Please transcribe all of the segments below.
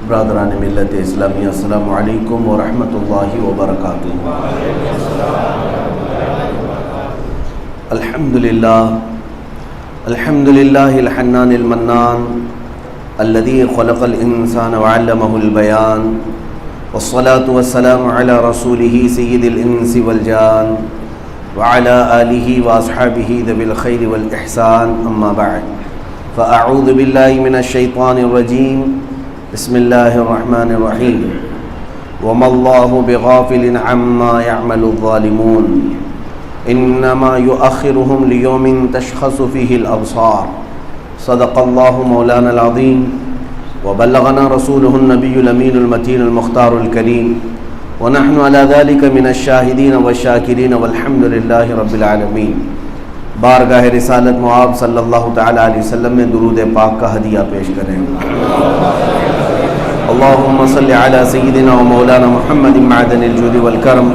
برادران ملت اسلامیہ، السلام علیکم ورحمۃ اللہ وبرکاتہ۔ الحمد للہ الحنان المنان الذي خلق الانسان وعلمه البيان، والصلاة والسلام على رسوله سید الانس والجان وعلى آلہ واصحابہ ذوی الخیر والاحسان، اما بعد فاعوذ باللہ من الشیطان الرجیم، بسم اللہ الرحمن الرحیم۔ وما اللہ بغافل عما يعمل الظالمون، انما يؤخرهم ليوم تشخص فيه الابصار، صدق اللہ مولانا العظیم، وبلغنا رسوله النبی الامین المتین المختار الکریم، ونحن على ذلك من الشاہدین والشاکرین والحمد للہ رب العالمین۔ بارگاہ رسالت معاب صلی اللہ تعالی علیہ وسلم میں درود پاک کا ہدیہ پیش کریں۔ اللہم صلی علی سیدنا و مولانا محمد معدن الجود والکرم،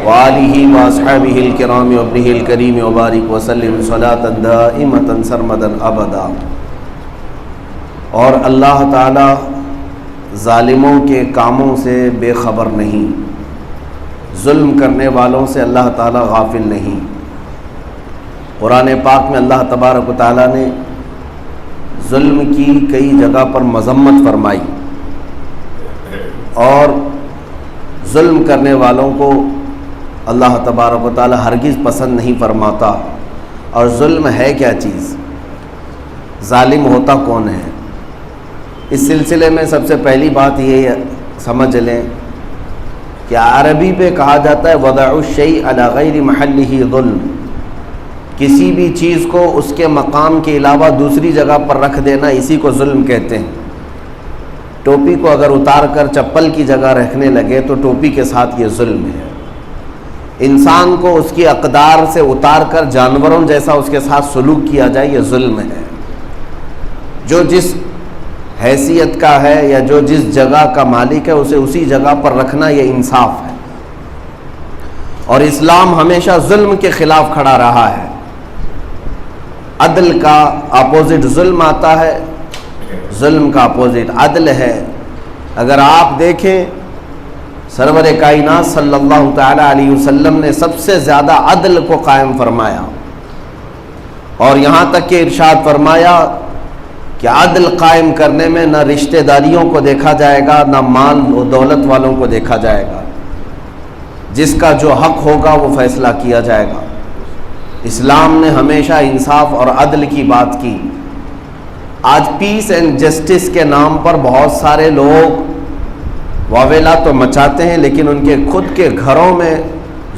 وآلہ واصحابہ الکرام وابنہ الکریم، وبارک وسلم صلاۃ دائمۃ سرمدا ابدا۔ اور اللہ تعالی ظالموں کے کاموں سے بے خبر نہیں، ظلم کرنے والوں سے اللہ تعالی غافل نہیں۔ قرآن پاک میں اللہ تبارک و تعالیٰ نے ظلم کی کئی جگہ پر مذمت فرمائی، اور ظلم کرنے والوں کو اللہ تبارک و تعالیٰ ہرگز پسند نہیں فرماتا۔ اور ظلم ہے کیا چیز، ظالم ہوتا کون ہے؟ اس سلسلے میں سب سے پہلی بات یہ سمجھ لیں کہ عربی پہ کہا جاتا ہے وضع الشیء علی غیر محلہ ظلم، کسی بھی چیز کو اس کے مقام کے علاوہ دوسری جگہ پر رکھ دینا، اسی کو ظلم کہتے ہیں۔ ٹوپی کو اگر اتار کر چپل کی جگہ رکھنے لگے تو ٹوپی کے ساتھ یہ ظلم ہے۔ انسان کو اس کی اقدار سے اتار کر جانوروں جیسا اس کے ساتھ سلوک کیا جائے، یہ ظلم ہے۔ جو جس حیثیت کا ہے یا جو جس جگہ کا مالک ہے اسے اسی جگہ پر رکھنا، یہ انصاف ہے۔ اور اسلام ہمیشہ ظلم کے خلاف کھڑا رہا ہے۔ عدل کا اپوزٹ ظلم آتا ہے، ظلم کا اپوزٹ عدل ہے۔ اگر آپ دیکھیں سرور کائنات صلی اللہ تعالی علیہ وسلم نے سب سے زیادہ عدل کو قائم فرمایا، اور یہاں تک کہ ارشاد فرمایا کہ عدل قائم کرنے میں نہ رشتہ داریوں کو دیکھا جائے گا، نہ مال و دولت والوں کو دیکھا جائے گا، جس کا جو حق ہوگا وہ فیصلہ کیا جائے گا۔ اسلام نے ہمیشہ انصاف اور عدل کی بات کی۔ آج پیس اینڈ جسٹس کے نام پر بہت سارے لوگ واویلا تو مچاتے ہیں، لیکن ان کے خود کے گھروں میں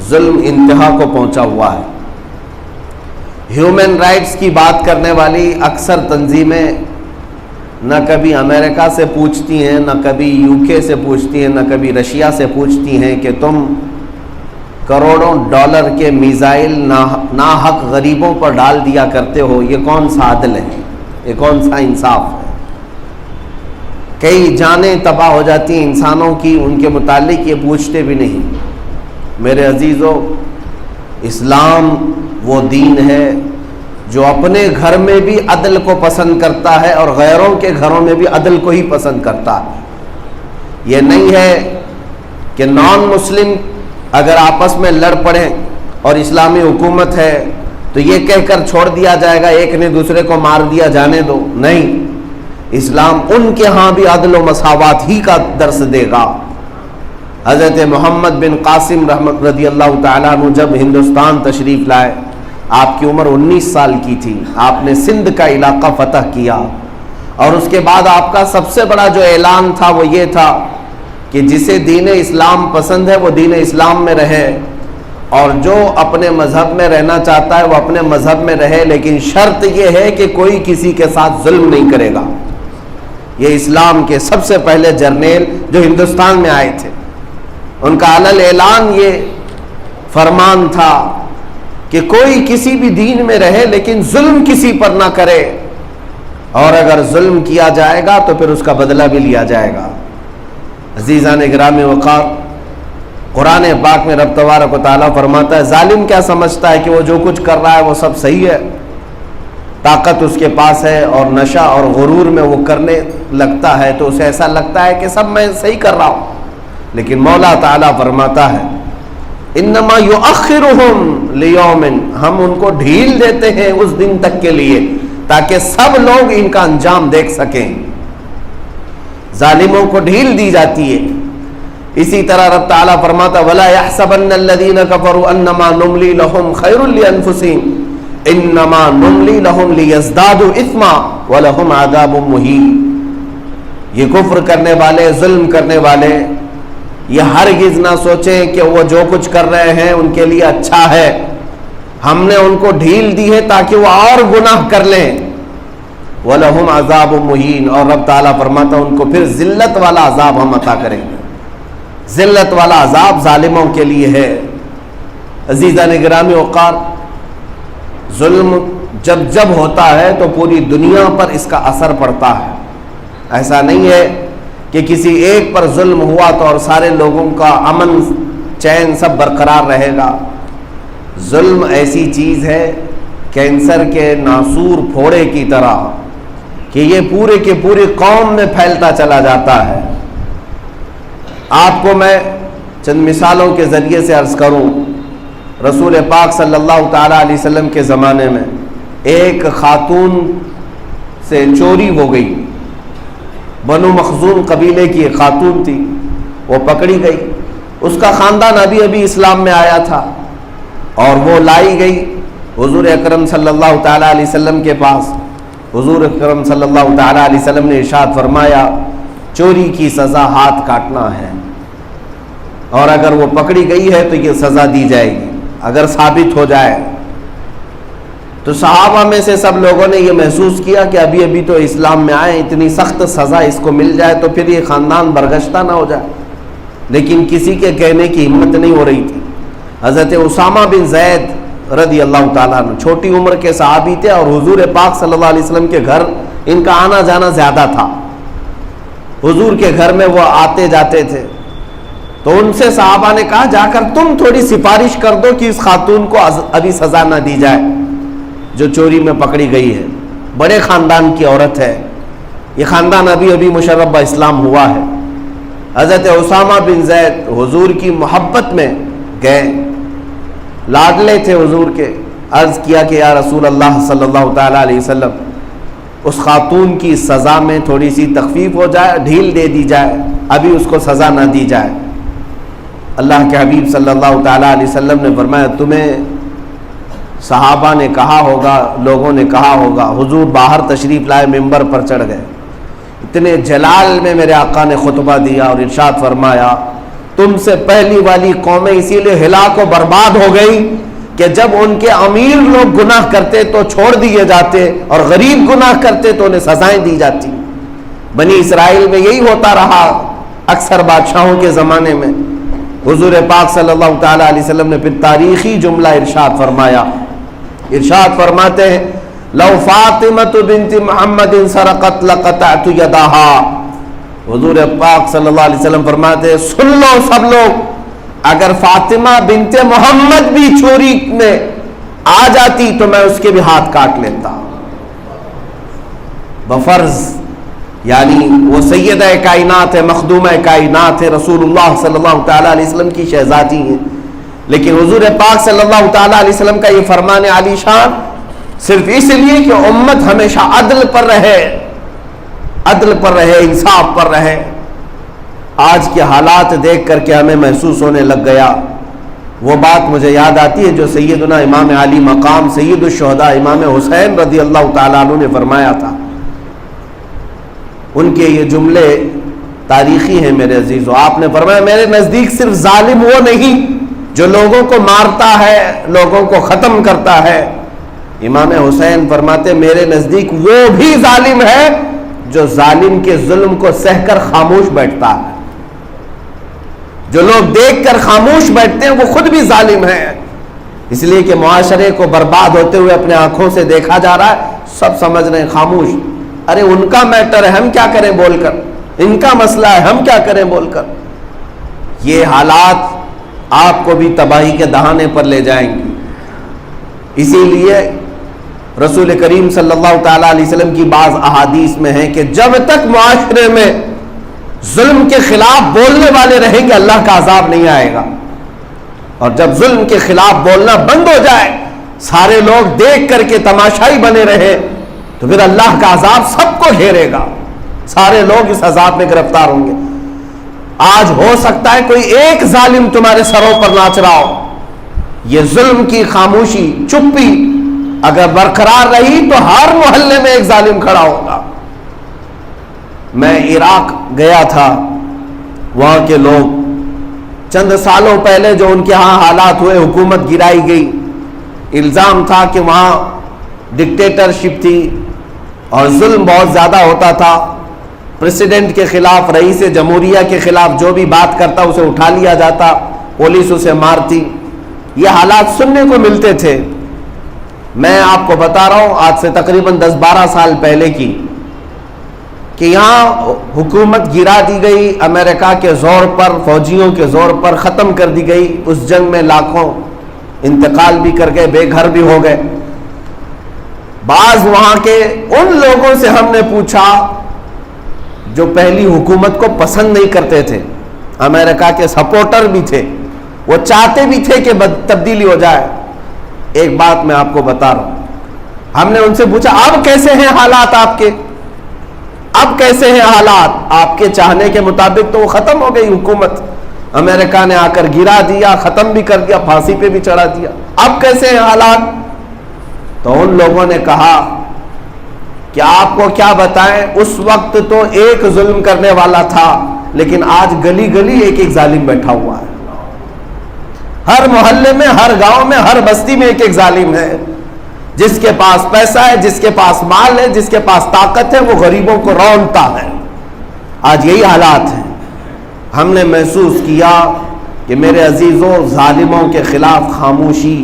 ظلم انتہا کو پہنچا ہوا ہے۔ ہیومن رائٹس کی بات کرنے والی اکثر تنظیمیں نہ کبھی امریکہ سے پوچھتی ہیں، نہ کبھی UK سے پوچھتی ہیں، نہ کبھی رشیا سے پوچھتی ہیں کہ تم کروڑوں ڈالر کے میزائل ناحق غریبوں پر ڈال دیا کرتے ہو، یہ کون سا عدل ہے، یہ کون سا انصاف ہے؟ کئی جانیں تباہ ہو جاتی ہیں انسانوں کی، ان کے متعلق یہ پوچھتے بھی نہیں۔ میرے عزیزو، اسلام وہ دین ہے جو اپنے گھر میں بھی عدل کو پسند کرتا ہے اور غیروں کے گھروں میں بھی عدل کو ہی پسند کرتا ہے۔ یہ نہیں ہے کہ نان مسلم اگر آپس میں لڑ پڑیں اور اسلامی حکومت ہے تو یہ کہہ کر چھوڑ دیا جائے گا ایک نے دوسرے کو مار دیا جانے دو، نہیں۔ اسلام ان کے ہاں بھی عدل و مساوات ہی کا درس دے گا۔ حضرت محمد بن قاسم رحمت رضی اللہ تعالیٰ عنہ جب ہندوستان تشریف لائے، آپ کی عمر 19 سال کی تھی، آپ نے سندھ کا علاقہ فتح کیا، اور اس کے بعد آپ کا سب سے بڑا جو اعلان تھا وہ یہ تھا کہ جسے دین اسلام پسند ہے وہ دین اسلام میں رہے، اور جو اپنے مذہب میں رہنا چاہتا ہے وہ اپنے مذہب میں رہے، لیکن شرط یہ ہے کہ کوئی کسی کے ساتھ ظلم نہیں کرے گا۔ یہ اسلام کے سب سے پہلے جرنیل جو ہندوستان میں آئے تھے، ان کا علل اعلان یہ فرمان تھا کہ کوئی کسی بھی دین میں رہے لیکن ظلم کسی پر نہ کرے، اور اگر ظلم کیا جائے گا تو پھر اس کا بدلہ بھی لیا جائے گا۔ عزیزان گرامی وقار، قرآن پاک میں رب تبارک و تعالیٰ فرماتا ہے ظالم کیا سمجھتا ہے کہ وہ جو کچھ کر رہا ہے وہ سب صحیح ہے؟ طاقت اس کے پاس ہے اور نشہ اور غرور میں وہ کرنے لگتا ہے تو اسے ایسا لگتا ہے کہ سب میں صحیح کر رہا ہوں، لیکن مولا تعالیٰ فرماتا ہے انما یؤخرہم لیوم، ہم ان کو ڈھیل دیتے ہیں اس دن تک کے لیے تاکہ سب لوگ ان کا انجام دیکھ سکیں۔ ظالموں کو ڈھیل دی جاتی ہے۔ اسی طرح رب تعالیٰ فرماتا وَلَا يَحْسَبَنَّ الَّذِينَ كَفَرُوا أَنَّمَا نُمْلِي لَهُمْ خَيْرٌ لِأَنفُسِهِمْ إِنَّمَا نُمْلِي لَهُمْ لِيَزْدَادُوا إِثْمًا وَلَهُمْ عَذَابٌ مُهِينٌ۔ یہ کفر کرنے والے، ظلم کرنے والے یہ ہرگز نہ سوچیں کہ وہ جو کچھ کر رہے ہیں ان کے لیے اچھا ہے، ہم نے ان کو ڈھیل دی ہے تاکہ وہ اور گناہ کر لیں۔ وَلَهُمْ عَذَابٌ مُهِينٌ، اور رب تعالیٰ فرماتا ان کو پھر ذلت والا عذاب ہم عطا کریں گے۔ ذلت والا عذاب ظالموں کے لیے ہے۔ عزیزان گرامی وقار، ظلم جب ہوتا ہے تو پوری دنیا پر اس کا اثر پڑتا ہے۔ ایسا نہیں ہے کہ کسی ایک پر ظلم ہوا تو اور سارے لوگوں کا امن چین سب برقرار رہے گا۔ ظلم ایسی چیز ہے کینسر کے ناسور پھوڑے کی طرح کہ یہ پورے کے پورے قوم میں پھیلتا چلا جاتا ہے۔ آپ کو میں چند مثالوں کے ذریعے سے عرض کروں، رسول پاک صلی اللہ تعالیٰ علیہ وسلم کے زمانے میں ایک خاتون سے چوری ہو گئی۔ بنو مخزوم قبیلے کی ایک خاتون تھی، وہ پکڑی گئی۔ اس کا خاندان ابھی اسلام میں آیا تھا اور وہ لائی گئی حضور اکرم صلی اللہ تعالیٰ علیہ وسلم کے پاس۔ حضور اکرم صلی اللہ تعالیٰ علیہ وسلم نے ارشاد فرمایا چوری کی سزا ہاتھ کاٹنا ہے، اور اگر وہ پکڑی گئی ہے تو یہ سزا دی جائے گی اگر ثابت ہو جائے۔ تو صحابہ میں سے سب لوگوں نے یہ محسوس کیا کہ ابھی تو اسلام میں آئے، اتنی سخت سزا اس کو مل جائے تو پھر یہ خاندان برگشتہ نہ ہو جائے، لیکن کسی کے کہنے کی ہمت نہیں ہو رہی تھی۔ حضرت اسامہ بن زید رضی اللہ تعالیٰ عنہ چھوٹی عمر کے صحابی تھے اور حضور پاک صلی اللہ علیہ وسلم کے گھر ان کا آنا جانا زیادہ تھا، حضور کے گھر میں وہ آتے جاتے تھے۔ تو ان سے صحابہ نے کہا جا کر تم تھوڑی سفارش کر دو کہ اس خاتون کو ابھی سزا نہ دی جائے جو چوری میں پکڑی گئی ہے، بڑے خاندان کی عورت ہے، یہ خاندان ابھی مشرف با اسلام ہوا ہے۔ حضرت اسامہ بن زید حضور کی محبت میں گئے، لاڈلے تھے حضور کے، عرض کیا کہ یا رسول اللہ صلی اللہ تعالیٰ علیہ وسلم اس خاتون کی سزا میں تھوڑی سی تخفیف ہو جائے، ڈھیل دے دی جائے، ابھی اس کو سزا نہ دی جائے۔ اللہ کے حبیب صلی اللہ تعالیٰ علیہ وسلم نے فرمایا تمہیں صحابہ نے کہا ہوگا، لوگوں نے کہا ہوگا، حضور باہر تشریف لائے، ممبر پر چڑھ گئے، اتنے جلال میں میرے آقا نے خطبہ دیا اور ارشاد فرمایا تم سے پہلی والی قومیں اسی لیے ہلاک و برباد ہو گئی کہ جب ان کے امیر لوگ گناہ کرتے تو چھوڑ دیے جاتے اور غریب گناہ کرتے تو انہیں سزائیں دی جاتی۔ بنی اسرائیل میں یہی ہوتا رہا اکثر بادشاہوں کے زمانے میں۔ حضور پاک صلی اللہ تعالیٰ علیہ وسلم نے پھر تاریخی جملہ ارشاد فرمایا، ارشاد فرماتے ہیں لو فاطمۃ بنت محمد سرقت لقطعت یدہا۔ حضور پاک صلی اللہ علیہ وسلم فرماتے ہیں سن لو سب لوگ، اگر فاطمہ بنت محمد بھی چوری میں آ جاتی تو میں اس کے بھی ہاتھ کاٹ لیتا بفرض، یعنی وہ سیدہ کائنات ہے، مخدومہ کائنات ہے، رسول اللہ صلی اللہ تعالیٰ علیہ وسلم کی شہزادی ہیں، لیکن حضور پاک صلی اللہ تعالیٰ علیہ وسلم کا یہ فرمان عالی شان صرف اس لیے کہ امت ہمیشہ عدل پر رہے، عدل پر رہے، انصاف پر رہے۔ آج کے حالات دیکھ کر کے ہمیں محسوس ہونے لگ گیا، وہ بات مجھے یاد آتی ہے جو سیدنا امام علی مقام سید الشہداء امام حسین رضی اللہ تعالیٰ عنہ نے فرمایا تھا۔ ان کے یہ جملے تاریخی ہیں میرے عزیزو۔ آپ نے فرمایا میرے نزدیک صرف ظالم وہ نہیں جو لوگوں کو مارتا ہے، لوگوں کو ختم کرتا ہے، امام حسین فرماتے میرے نزدیک وہ بھی ظالم ہے جو ظالم کے ظلم کو سہ کر خاموش بیٹھتا ہے۔ جو لوگ دیکھ کر خاموش بیٹھتے ہیں وہ خود بھی ظالم ہیں، اس لیے کہ معاشرے کو برباد ہوتے ہوئے اپنے آنکھوں سے دیکھا جا رہا ہے، سب سمجھ رہے ہیں خاموش، ارے ان کا میٹر ہے ہم کیا کریں بول کر، ان کا مسئلہ ہے ہم کیا کریں بول کر۔ یہ حالات آپ کو بھی تباہی کے دہانے پر لے جائیں گے۔ اسی لیے رسول کریم صلی اللہ تعالیٰ علیہ وسلم کی بعض احادیث میں ہے کہ جب تک معاشرے میں ظلم کے خلاف بولنے والے رہیں گے اللہ کا عذاب نہیں آئے گا، اور جب ظلم کے خلاف بولنا بند ہو جائے، سارے لوگ دیکھ کر کے تماشائی بنے رہے، تو پھر اللہ کا عذاب سب کو گھیرے گا، سارے لوگ اس عذاب میں گرفتار ہوں گے۔ آج ہو سکتا ہے کوئی ایک ظالم تمہارے سروں پر ناچ رہا ہو، یہ ظلم کی خاموشی، چپی اگر برقرار رہی تو ہر محلے میں ایک ظالم کھڑا ہوگا۔ میں عراق گیا تھا، وہاں کے لوگ چند سالوں پہلے جو ان کے ہاں حالات ہوئے، حکومت گرائی گئی، الزام تھا کہ وہاں ڈکٹیٹرشپ تھی اور ظلم بہت زیادہ ہوتا تھا، پریسیڈنٹ کے خلاف، رئیس جمہوریہ کے خلاف جو بھی بات کرتا اسے اٹھا لیا جاتا، پولیس اسے مارتی، یہ حالات سننے کو ملتے تھے۔ میں آپ کو بتا رہا ہوں آج سے تقریباً 10-12 سال پہلے کی، کہ یہاں حکومت گرا دی گئی، امریکہ کے زور پر، فوجیوں کے زور پر ختم کر دی گئی، اس جنگ میں لاکھوں انتقال بھی کر گئے، بے گھر بھی ہو گئے۔ بعض وہاں کے ان لوگوں سے ہم نے پوچھا جو پہلی حکومت کو پسند نہیں کرتے تھے، امریکہ کے سپورٹر بھی تھے، وہ چاہتے بھی تھے کہ تبدیلی ہو جائے۔ ایک بات میں آپ کو بتا رہا ہوں، ہم نے ان سے پوچھا اب کیسے ہیں حالات آپ کے، اب کیسے ہیں حالات؟ آپ کے چاہنے کے مطابق تو وہ ختم ہو گئی حکومت، امریکہ نے آ کر گرا دیا، ختم بھی کر دیا، پھانسی پہ بھی چڑھا دیا، اب کیسے ہیں حالات؟ تو ان لوگوں نے کہا کہ آپ کو کیا بتائیں، اس وقت تو ایک ظلم کرنے والا تھا، لیکن آج گلی گلی ایک ایک ظالم بیٹھا ہوا ہے، ہر محلے میں، ہر گاؤں میں، ہر بستی میں ایک ایک ظالم ہے، جس کے پاس پیسہ ہے، جس کے پاس مال ہے، جس کے پاس طاقت ہے، وہ غریبوں کو رونتا ہے۔ آج یہی حالات ہیں۔ ہم نے محسوس کیا کہ میرے عزیزوں، ظالموں کے خلاف خاموشی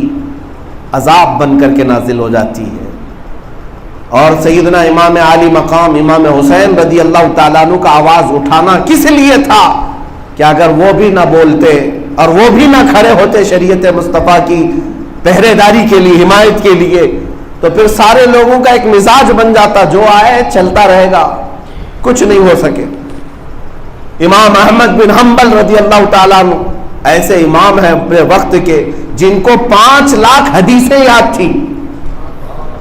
عذاب بن کر کے نازل ہو جاتی ہے۔ اور سیدنا امام عالی مقام امام حسین رضی اللہ تعالیٰ عنہ کا آواز اٹھانا کس لیے تھا کہ اگر وہ بھی نہ بولتے اور وہ بھی نہ کھڑے ہوتے شریعت مصطفیٰ کی پہرے داری کے لیے، حمایت کے لیے، تو پھر سارے لوگوں کا ایک مزاج بن جاتا، جو آئے چلتا رہے گا، کچھ نہیں ہو سکے۔ امام احمد بن حنبل رضی اللہ تعالیٰ عنہ ایسے امام ہیں اپنے وقت کے جن کو 5 لاکھ حدیثیں یاد تھی،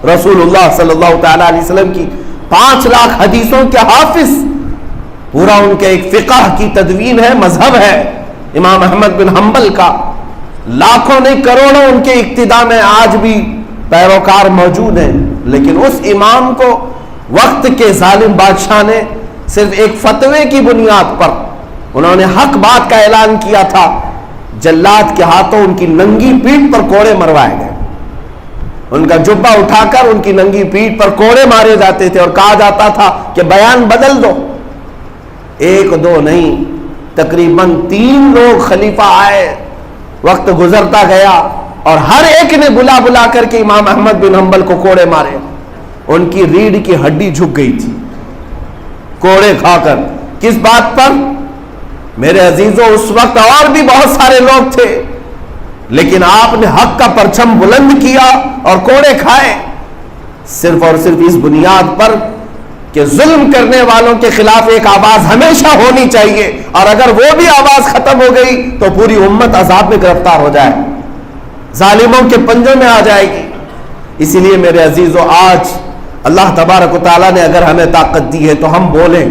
رسول اللہ صلی اللہ تعالیٰ علیہ وسلم کی 5 لاکھ حدیثوں کے حافظ، پورا ان کے ایک فقہ کی تدوین ہے، مذہب ہے امام احمد بن حنبل کا، لاکھوں نہیں کروڑوں ان کے اقتداء میں آج بھی پیروکار موجود ہیں۔ لیکن اس امام کو وقت کے ظالم بادشاہ نے صرف ایک فتوے کی بنیاد پر، انہوں نے حق بات کا اعلان کیا تھا، جلاد کے ہاتھوں ان کی ننگی پیٹھ پر کوڑے مروائے گئے، ان کا جبہ اٹھا کر ان کی ننگی پیٹھ پر کوڑے مارے جاتے تھے، اور کہا جاتا تھا کہ بیان بدل دو۔ ایک دو نہیں، تقریباً 3 لوگ خلیفہ آئے، وقت گزرتا گیا اور ہر ایک نے بلا بلا کر کے امام احمد بن حنبل کو کوڑے مارے، ان کی ریڑھ کی ہڈی جھک گئی تھی کوڑے کھا کر۔ کس بات پر؟ میرے عزیزوں، اس وقت اور بھی بہت سارے لوگ تھے، لیکن آپ نے حق کا پرچم بلند کیا اور کوڑے کھائے، صرف اور صرف اس بنیاد پر کہ ظلم کرنے والوں کے خلاف ایک آواز ہمیشہ ہونی چاہیے، اور اگر وہ بھی آواز ختم ہو گئی تو پوری امت عذاب میں گرفتار ہو جائے، ظالموں کے پنجوں میں آ جائے گی۔ اسی لیے میرے عزیزوں، آج اللہ تبارک و تعالیٰ نے اگر ہمیں طاقت دی ہے تو ہم بولیں،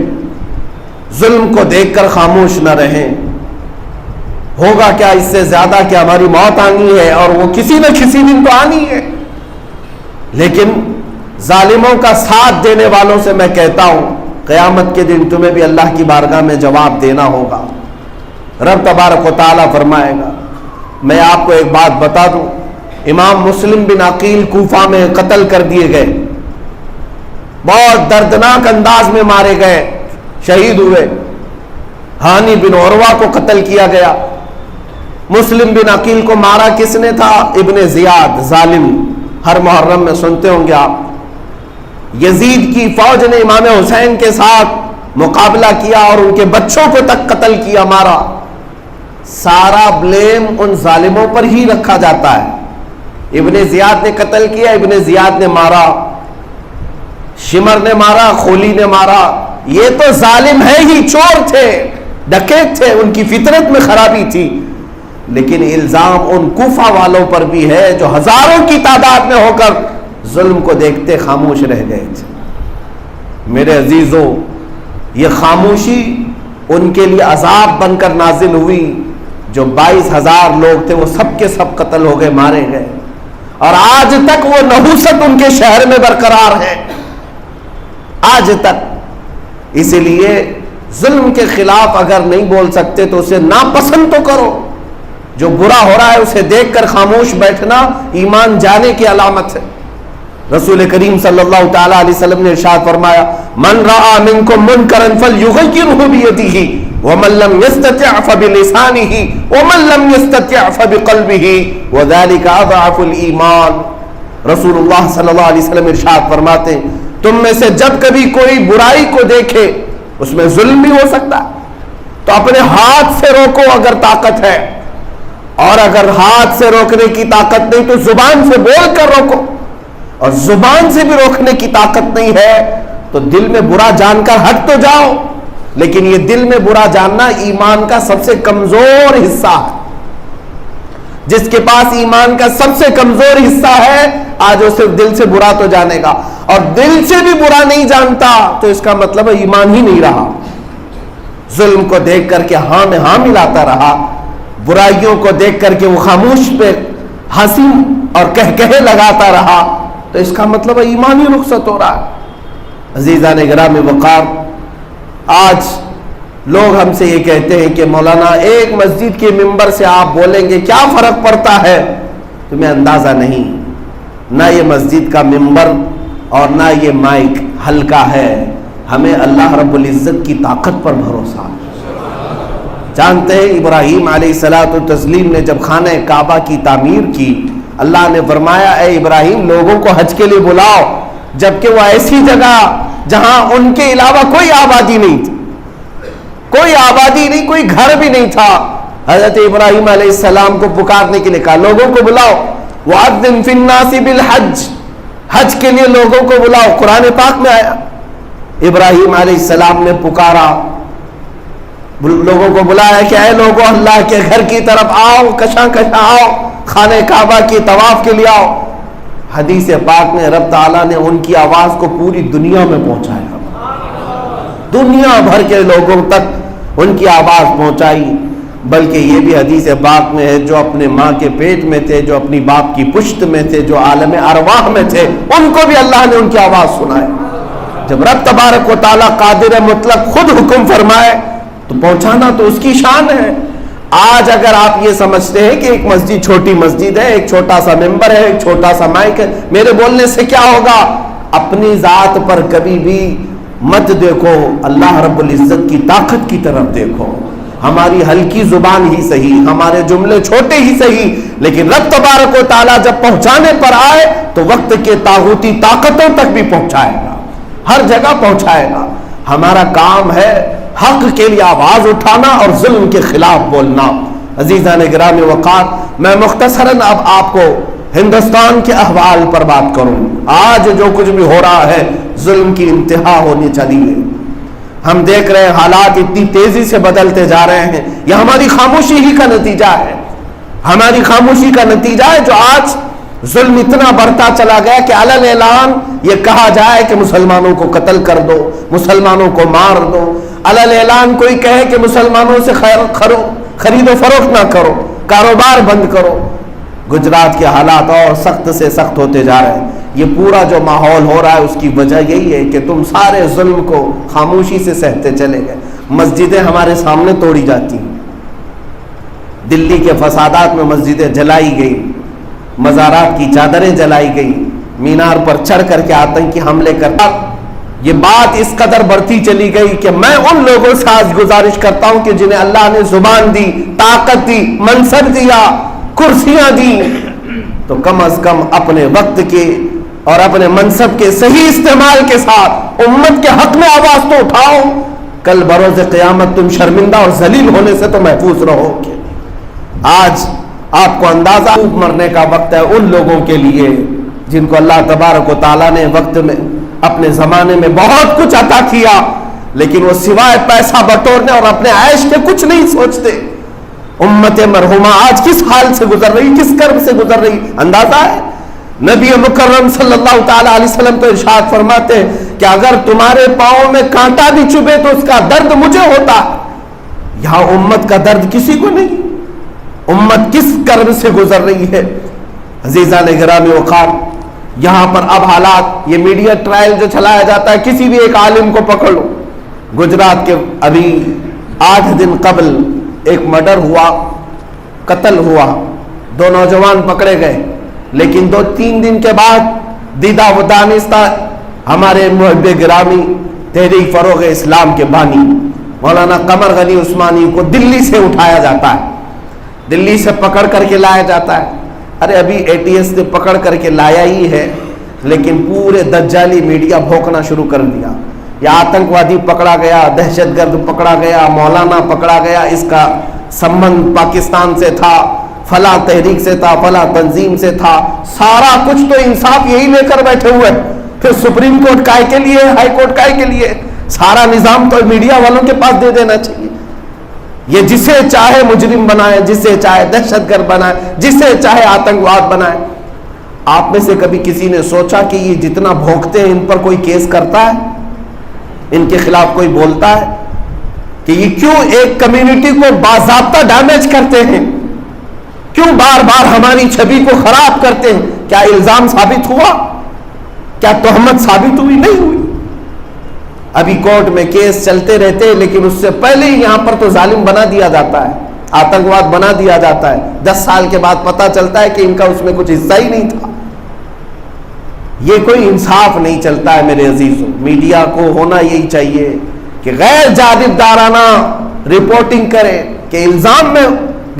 ظلم کو دیکھ کر خاموش نہ رہیں۔ ہوگا کیا اس سے زیادہ کہ ہماری موت آنی ہے، اور وہ کسی نہ کسی دن تو آنی ہے، لیکن ظالموں کا ساتھ دینے والوں سے میں کہتا ہوں، قیامت کے دن تمہیں بھی اللہ کی بارگاہ میں جواب دینا ہوگا۔ رب تبارک و تعالیٰ فرمائے گا۔ میں آپ کو ایک بات بتا دوں، امام مسلم بن عقیل کوفہ میں قتل کر دیے گئے، بہت دردناک انداز میں مارے گئے، شہید ہوئے۔ ہانی بن عروہ کو قتل کیا گیا۔ مسلم بن عقیل کو مارا کس نے تھا؟ ابن زیاد، ظالم، ہر محرم میں سنتے ہوں گے آپ۔ یزید کی فوج نے امام حسین کے ساتھ مقابلہ کیا اور ان کے بچوں کو تک قتل کیا، مارا۔ سارا بلیم ان ظالموں پر ہی رکھا جاتا ہے، ابن زیاد نے قتل کیا، ابن زیاد نے مارا، شمر نے مارا، خولی نے مارا. یہ تو ظالم ہے ہی، چور تھے، ڈکیت تھے، ان کی فطرت میں خرابی تھی. لیکن الزام ان کوفہ والوں پر بھی ہے جو ہزاروں کی تعداد میں ہو کر ظلم کو دیکھتے خاموش رہ گئے تھے. میرے عزیزوں، یہ خاموشی ان کے لیے عذاب بن کر نازل ہوئی. جو 22,000 لوگ تھے وہ سب کے سب قتل ہو گئے، مارے گئے، اور آج تک وہ نحوست ان کے شہر میں برقرار ہے، آج تک. اسی لیے ظلم کے خلاف اگر نہیں بول سکتے تو اسے ناپسند تو کرو. جو برا ہو رہا ہے اسے دیکھ کر خاموش بیٹھنا ایمان جانے کی علامت ہے. رسول کریم صلی اللہ تعالی علیہ وسلم نے ارشاد فرمایا، من رأى منکم منکرا فلیغیرہ بیدہ ومن لم یستطع فبلسانہ ومن لم یستطع فبقلبہ وذلک اضعف الایمان. رسول اللہ صلی اللہ علیہ وسلم ارشاد فرماتے ہیں، تم میں سے جب کبھی کوئی برائی کو دیکھے، اس میں ظلم بھی ہو سکتا ہے، تو اپنے ہاتھ سے روکو اگر طاقت ہے، اور اگر ہاتھ سے روکنے کی طاقت نہیں تو زبان سے بول کر روکو، اور زبان سے بھی روکنے کی طاقت نہیں ہے تو دل میں برا جان کر ہٹ تو جاؤ. لیکن یہ دل میں برا جاننا ایمان کا سب سے کمزور حصہ ہے. جس کے پاس ایمان کا سب سے کمزور حصہ ہے آج وہ صرف دل سے برا تو جانے گا، اور دل سے بھی برا نہیں جانتا تو اس کا مطلب ہے ایمان ہی نہیں رہا. ظلم کو دیکھ کر کے ہاں میں ہاں ملاتا رہا، برائیوں کو دیکھ کر کے وہ خاموش پہ ہنسی اور کہے لگاتا رہا، تو اس کا مطلب ہے ایمان ہی رخصت ہو رہا ہے. عزیزان گرامی وقار، آج لوگ ہم سے یہ کہتے ہیں کہ مولانا ایک مسجد کے ممبر سے آپ بولیں گے کیا فرق پڑتا ہے؟ تمہیں اندازہ نہیں، نہ یہ مسجد کا ممبر اور نہ یہ مائک ہلکا ہے. ہمیں اللہ رب العزت کی طاقت پر بھروسہ. جانتے ہیں ابراہیم علیہ الصلوۃ والتسلیم نے جب خانہ کعبہ کی تعمیر کی، اللہ نے فرمایا اے ابراہیم لوگوں کو حج کے لیے بلاؤ، جبکہ وہ ایسی جگہ جہاں ان کے علاوہ کوئی آبادی نہیں تھی، کوئی آبادی نہیں، کوئی گھر بھی نہیں تھا. حضرت ابراہیم علیہ السلام کو پکارنے کے لیے کہا لوگوں کو بلاؤ، وَأَذِّن فِي النَّاسِ بِالْحَجِّ، حج کے لیے لوگوں کو بلاؤ. قرآن پاک میں آیا. ابراہیم علیہ السلام نے پکارا، لوگوں کو بلایا کہ اے لوگوں اللہ کے گھر کی طرف آؤ، کشاں کشاں آؤ، خانہ کعبہ کی طواف کے لیے آؤ. حدیث پاک میں رب تعالیٰ نے ان کی آواز کو پوری دنیا میں پہنچایا، دنیا بھر کے لوگوں تک ان کی آواز پہنچائی. بلکہ یہ بھی حدیث پاک میں ہے جو اپنے ماں کے پیٹ میں تھے، جو اپنی باپ کی پشت میں تھے، جو عالم ارواح میں تھے، ان کو بھی اللہ نے ان کی آواز سنائی. جب رب تبارک و تعالیٰ قادر مطلق خود حکم فرمائے تو پہنچانا تو اس کی شان ہے. آج اگر آپ یہ سمجھتے ہیں کہ ایک مسجد چھوٹی مسجد ہے، ایک چھوٹا سا ممبر ہے، ایک چھوٹا سا مائک ہے، میرے بولنے سے کیا ہوگا، اپنی ذات پر کبھی بھی مت دیکھو، اللہ رب العزت کی طاقت کی طرف دیکھو. ہماری ہلکی زبان ہی صحیح، ہمارے جملے چھوٹے ہی صحیح، لیکن رب تبارک و تعالیٰ جب پہنچانے پر آئے تو وقت کے طاغوتی طاقتوں تک بھی پہنچائے گا، ہر جگہ پہنچائے گا. ہمارا کام ہے حق کے لیے آواز اٹھانا اور ظلم کے خلاف بولنا. عزیزان گرامی وقار، میں مختصراً اب آپ کو ہندوستان کے احوال پر بات کروں. آج جو کچھ بھی ہو رہا ہے ظلم کی انتہا ہونی چلی ہے. ہم دیکھ رہے ہیں حالات اتنی تیزی سے بدلتے جا رہے ہیں. یہ ہماری خاموشی ہی کا نتیجہ ہے، ہماری خاموشی کا نتیجہ ہے جو آج ظلم اتنا بڑھتا چلا گیا کہ علن اعلان یہ کہا جائے کہ مسلمانوں کو قتل کر دو، مسلمانوں کو مار دو. علن اعلان کوئی کہے کہ مسلمانوں سے خرید و فروخت نہ کرو، کاروبار بند کرو. گجرات کے حالات اور سخت سے سخت ہوتے جا رہے ہیں. یہ پورا جو ماحول ہو رہا ہے اس کی وجہ یہی ہے کہ تم سارے ظلم کو خاموشی سے سہتے چلے گئے. مسجدیں ہمارے سامنے توڑی جاتی ہیں، دلی کے فسادات میں مسجدیں جلائی گئی، مزارات کی چادریں جلائی گئی، مینار پر چڑھ کر کے آتنکی حملے کرتا. یہ بات اس قدر بڑھتی چلی گئی کہ میں ان لوگوں سے آج گزارش کرتا ہوں کہ جنہیں اللہ نے زبان دی، طاقت دی، منصب دیا، کرسیاں دی، تو کم از کم اپنے وقت کے اور اپنے منصب کے صحیح استعمال کے ساتھ امت کے حق میں آواز تو اٹھاؤ. کل بروز قیامت تم شرمندہ اور ذلیل ہونے سے تو محفوظ رہو گے. آج آپ کو اندازہ مرنے کا وقت ہے ان لوگوں کے لیے جن کو اللہ تبارک و تعالیٰ نے وقت میں اپنے زمانے میں بہت کچھ عطا کیا، لیکن وہ سوائے پیسہ بٹورنے اور اپنے عیش کے کچھ نہیں سوچتے۔ امت مرحومہ آج کس حال سے گزر رہی، کس کرب سے گزر رہی، اندازہ ہے؟ نبی مکرم صلی اللہ تعالی علیہ وسلم تو ارشاد فرماتے ہیں کہ اگر تمہارے پاؤں میں کانٹا بھی چبھے تو اس کا درد مجھے ہوتا۔ یہاں امت کا درد کسی کو نہیں، امت کس کرب سے گزر رہی ہے۔ عزیزان گرامی وقار، یہاں پر اب حالات، یہ میڈیا ٹرائل جو چلایا جاتا ہے، کسی بھی ایک عالم کو پکڑ لو، گجرات کے ابھی 8 دن قبل ایک مرڈر ہوا، قتل ہوا، 2 نوجوان پکڑے گئے، لیکن 2-3 دن کے بعد دیدہ و دانستہ ہمارے محب گرامی تحریک فروغ اسلام کے بانی مولانا قمر غنی عثمانی کو دلی سے اٹھایا جاتا ہے، دلی سے پکڑ کر کے لایا جاتا ہے۔ ارے ابھی ATS نے پکڑ کر کے لایا ہی ہے، لیکن پورے دجالی میڈیا بھونکنا شروع کر دیا، یا آتنکوادی پکڑا گیا، دہشت گرد پکڑا گیا، مولانا پکڑا گیا، اس کا سمبند پاکستان سے تھا، فلاں تحریک سے تھا، فلاں تنظیم سے تھا، سارا کچھ تو انصاف یہی لے کر بیٹھے ہوئے۔ پھر سپریم کورٹ کائے کے لیے، ہائی کورٹ کائے کے لیے، سارا نظام تو میڈیا والوں کے پاس دے دینا چاہیے۔ یہ جسے چاہے مجرم بنائے، جسے چاہے دہشت گرد بنائے، جسے چاہے آتنکواد بنائے۔ آپ میں سے کبھی کسی نے سوچا کہ یہ جتنا بھونکتے ہیں ان پر کوئی کیس کرتا ہے، ان کے خلاف کوئی بولتا ہے کہ یہ کیوں ایک کمیونٹی کو باضابطہ ڈیمیج کرتے ہیں، کیوں بار بار ہماری چھوی کو خراب کرتے ہیں؟ کیا الزام ثابت ہوا؟ کیا تہمت ثابت ہوئی؟ نہیں ہوئی۔ ابھی کورٹ میں کیس چلتے رہتے ہیں، لیکن اس سے پہلے ہی یہاں پر تو ظالم بنا دیا جاتا ہے، آتنکواد بنا دیا جاتا ہے، 10 سال کے بعد پتہ چلتا ہے کہ ان کا اس میں کچھ حصہ ہی نہیں تھا۔ یہ کوئی انصاف نہیں چلتا ہے میرے عزیزوں۔ میڈیا کو ہونا یہی چاہیے کہ غیر جانبدارانہ رپورٹنگ کرے کہ الزام میں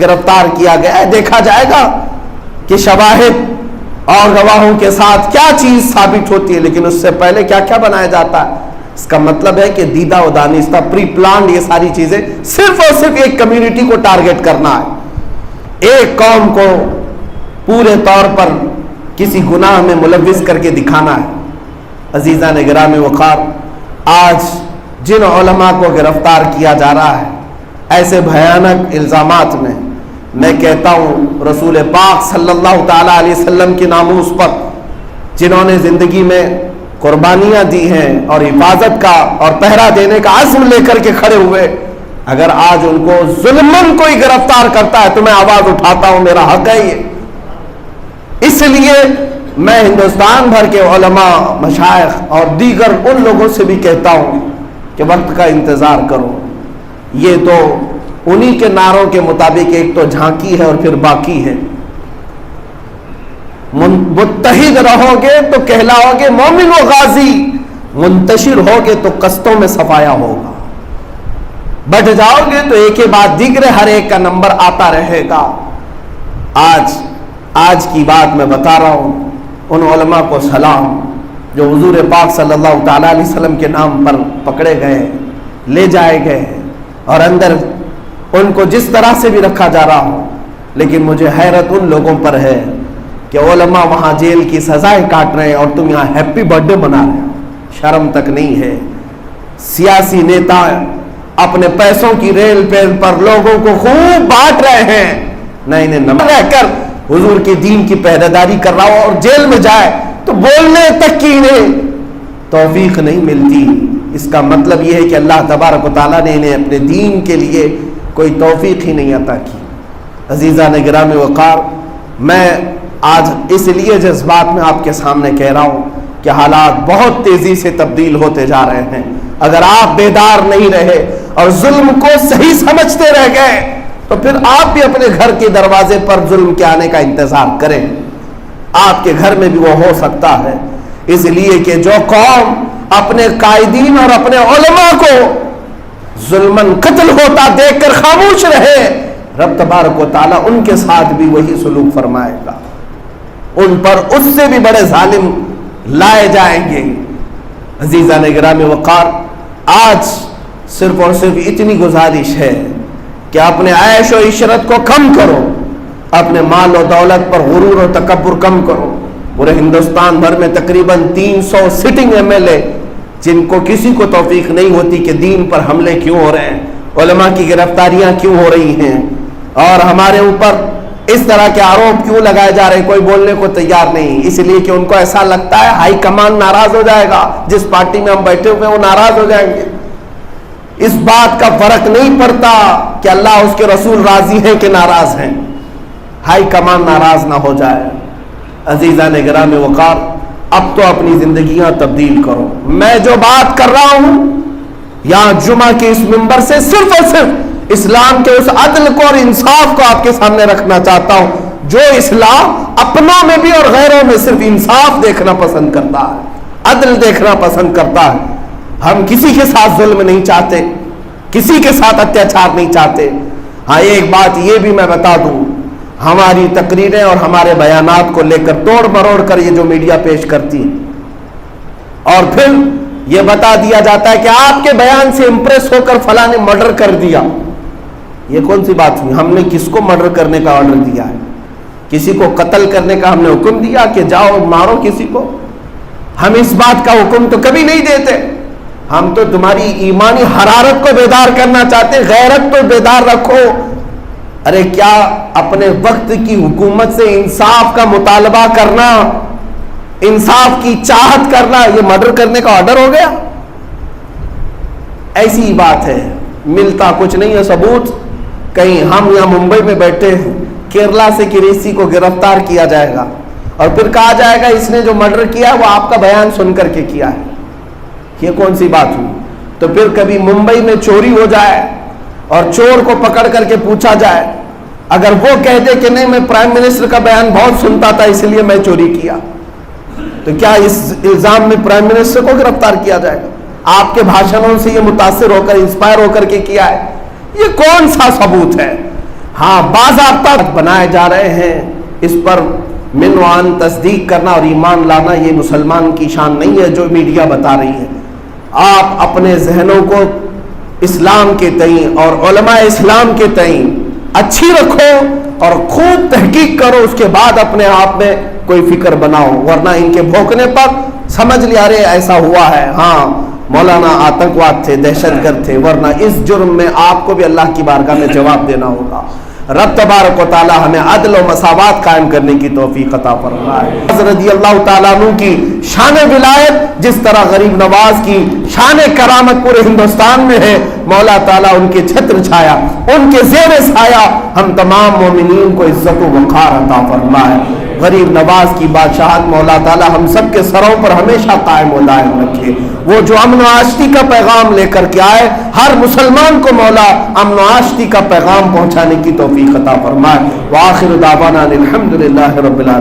گرفتار کیا گیا ہے، دیکھا جائے گا کہ شواہد اور گواہوں کے ساتھ کیا چیز ثابت ہوتی ہے، لیکن اس سے پہلے کیا کیا بنایا جاتا ہے۔ اس کا مطلب ہے کہ دیدہ و دانستہ پری پلانڈ یہ ساری چیزیں صرف اور صرف ایک کمیونٹی کو ٹارگٹ کرنا ہے، ایک قوم کو پورے طور پر کسی گناہ میں ملوث کر کے دکھانا ہے۔ عزیزان گرامی وقار، آج جن علماء کو گرفتار کیا جا رہا ہے ایسے بھیانک الزامات میں کہتا ہوں رسول پاک صلی اللہ تعالی علیہ وسلم کی ناموس پر جنہوں نے زندگی میں قربانیاں دی ہیں اور حفاظت کا اور پہرا دینے کا عزم لے کر کے کھڑے ہوئے، اگر آج ان کو ظلمن کوئی گرفتار کرتا ہے تو میں آواز اٹھاتا ہوں، میرا حق ہے یہ۔ اس لیے میں ہندوستان بھر کے علماء، مشائخ اور دیگر ان لوگوں سے بھی کہتا ہوں کہ وقت کا انتظار کرو۔ یہ تو انہی کے نعروں کے مطابق ایک تو جھانکی ہے اور پھر باقی ہے۔ متحد رہو گے تو کہلاؤ گے مومن و غازی، منتشر ہوگے تو قصدوں میں صفایا ہوگا، بٹ جاؤ گے تو ایک کے بعد دیگرے ہر ایک کا نمبر آتا رہے گا۔ آج کی بات میں بتا رہا ہوں، ان علماء کو سلام جو حضور پاک صلی اللہ تعالی علیہ وسلم کے نام پر پکڑے گئے، لے جائے گئے، اور اندر ان کو جس طرح سے بھی رکھا جا رہا ہو، لیکن مجھے حیرت ان لوگوں پر ہے کہ علماء وہاں جیل کی سزائیں کاٹ رہے ہیں اور تم یہاں ہیپی برتھ ڈے منا رہے ہو، شرم تک نہیں ہے۔ سیاسی نیتا اپنے پیسوں کی ریل پر لوگوں کو خوب بانٹ رہے ہیں، نہیں رہ کر حضور کے دین کی پہرےداری کر رہا ہو اور جیل میں جائے تو بولنے تک کی انہیں توفیق نہیں ملتی۔ اس کا مطلب یہ ہے کہ اللہ تبارک و تعالیٰ نے انہیں اپنے دین کے لیے کوئی توفیق ہی نہیں عطا کی۔ عزیزان گرامی وقار، میں آج اس لیے جذبات میں آپ کے سامنے کہہ رہا ہوں کہ حالات بہت تیزی سے تبدیل ہوتے جا رہے ہیں۔ اگر آپ بیدار نہیں رہے اور ظلم کو صحیح سمجھتے رہ گئے تو پھر آپ بھی اپنے گھر کے دروازے پر ظلم کے آنے کا انتظار کریں۔ آپ کے گھر میں بھی وہ ہو سکتا ہے، اس لیے کہ جو قوم اپنے قائدین اور اپنے علماء کو ظلمن قتل ہوتا دیکھ کر خاموش رہے، رب تبارک و تعالیٰ ان کے ساتھ بھی وہی سلوک فرمائے گا، ان پر اس سے بھی بڑے ظالم لائے جائیں گے۔ عزیزان گرامی وقار، آج صرف اور صرف اتنی گزارش ہے کہ اپنے عیش و عشرت کو کم کرو، اپنے مال و دولت پر غرور و تکبر کم کرو. پورے ہندوستان بھر میں تقریباً 300 سٹنگ MLA جن کو کسی کو توفیق نہیں ہوتی کہ دین پر حملے کیوں ہو رہے ہیں, علماء کی گرفتاریاں کیوں ہو رہی ہیں, اور ہمارے اوپر اس طرح کے آروپ کیوں لگائے جا رہے ہیں, کوئی بولنے کو تیار نہیں. اس لیے کہ ان کو ایسا لگتا ہے ہائی کمان ناراض ہو جائے گا, جس پارٹی میں ہم بیٹھے ہوئے ہیں وہ ناراض ہو جائیں گے. اس بات کا فرق نہیں پڑتا کہ اللہ اس کے رسول راضی ہیں کہ ناراض ہیں, ہائی کمان ناراض نہ ہو جائے. عزیزان گرامی وقار, اب تو اپنی زندگیاں تبدیل کرو. میں جو بات کر رہا ہوں یہاں جمعہ کے اس منبر سے صرف اور صرف اسلام کے اس عدل کو اور انصاف کو آپ کے سامنے رکھنا چاہتا ہوں, جو اسلام اپنوں میں بھی اور غیروں میں صرف انصاف دیکھنا پسند کرتا ہے, عدل دیکھنا پسند کرتا ہے. ہم کسی کے ساتھ ظلم نہیں چاہتے, کسی کے ساتھ اتیاچار نہیں چاہتے. ہاں ایک بات یہ بھی میں بتا دوں, ہماری تقریریں اور ہمارے بیانات کو لے کر توڑ مروڑ کر یہ جو میڈیا پیش کرتی ہے اور پھر یہ بتا دیا جاتا ہے کہ آپ کے بیان سے امپریس ہو کر فلاں نے مرڈر کر دیا, یہ کون سی بات ہوئی؟ ہم نے کس کو مرڈر کرنے کا آرڈر دیا ہے؟ کسی کو قتل کرنے کا ہم نے حکم دیا کہ جاؤ مارو کسی کو؟ ہم اس بات کا حکم تو کبھی نہیں دیتے. ہم تو تمہاری ایمانی حرارت کو بیدار کرنا چاہتے ہیں, غیرت تو بیدار رکھو. ارے کیا اپنے وقت کی حکومت سے انصاف کا مطالبہ کرنا, انصاف کی چاہت کرنا, یہ مرڈر کرنے کا آرڈر ہو گیا؟ ایسی ہی بات ہے, ملتا کچھ نہیں ہے ثبوت. کہیں ہم یہاں ممبئی میں بیٹھے ہیں, کیرلا سے کسی کو گرفتار کیا جائے گا اور پھر کہا جائے گا اس نے جو مرڈر کیا وہ آپ کا بیان سن کر کے کیا ہے. یہ کون سی بات ہوئی؟ تو پھر کبھی ممبئی میں چوری ہو جائے اور چور کو پکڑ کر کے پوچھا جائے, اگر وہ کہہ دے کہ نہیں میں پرائم منسٹر کا بیان بہت سنتا تھا اس لیے میں چوری کیا, تو کیا اس الزام میں پرائم منسٹر کو گرفتار کیا جائے گا؟ آپ کے بھاشنوں سے یہ متاثر ہو کر انسپائر ہو کر کے کیا ہے, یہ کون سا ثبوت ہے؟ ہاں باضابطہ بنائے جا رہے ہیں, اس پر من وعن تصدیق کرنا اور ایمان لانا یہ مسلمان کی شان نہیں ہے جو میڈیا بتا رہی ہے. آپ اپنے ذہنوں کو اسلام کے تئیں اور علماء اسلام کے تئیں اچھی رکھو اور خوب تحقیق کرو, اس کے بعد اپنے آپ میں کوئی فکر بناؤ, ورنہ ان کے بھونکنے پر سمجھ لیا ارے ایسا ہوا ہے, ہاں مولانا آتنکواد تھے, دہشت گرد تھے, ورنہ اس جرم میں آپ کو بھی اللہ کی بارگاہ میں جواب دینا ہوگا. رب تبارک و تعالی ہمیں عدل و مساوات قائم کرنے کی توفیق عطا فرمائے. حضرت رضی اللہ تعالیٰ عنہ کی شان ولایت جس طرح غریب نواز کی شان کرامت پورے ہندوستان میں ہے, مولا تعالیٰ ان کے چھتر چھایا, ان کے زیر سایہ ہم تمام مومنین کو عزت و وقار عطا فرمائے. غریب نواز کی بادشاہت مولا تعالیٰ ہم سب کے سروں پر ہمیشہ قائم و دائم رکھے. وہ جو امن و آشتی کا پیغام لے کر کے آئے, ہر مسلمان کو مولا امن و آشتی کا پیغام پہنچانے کی توفیق عطا فرمائے. وآخر دعوانا الحمدللہ رب العالمین.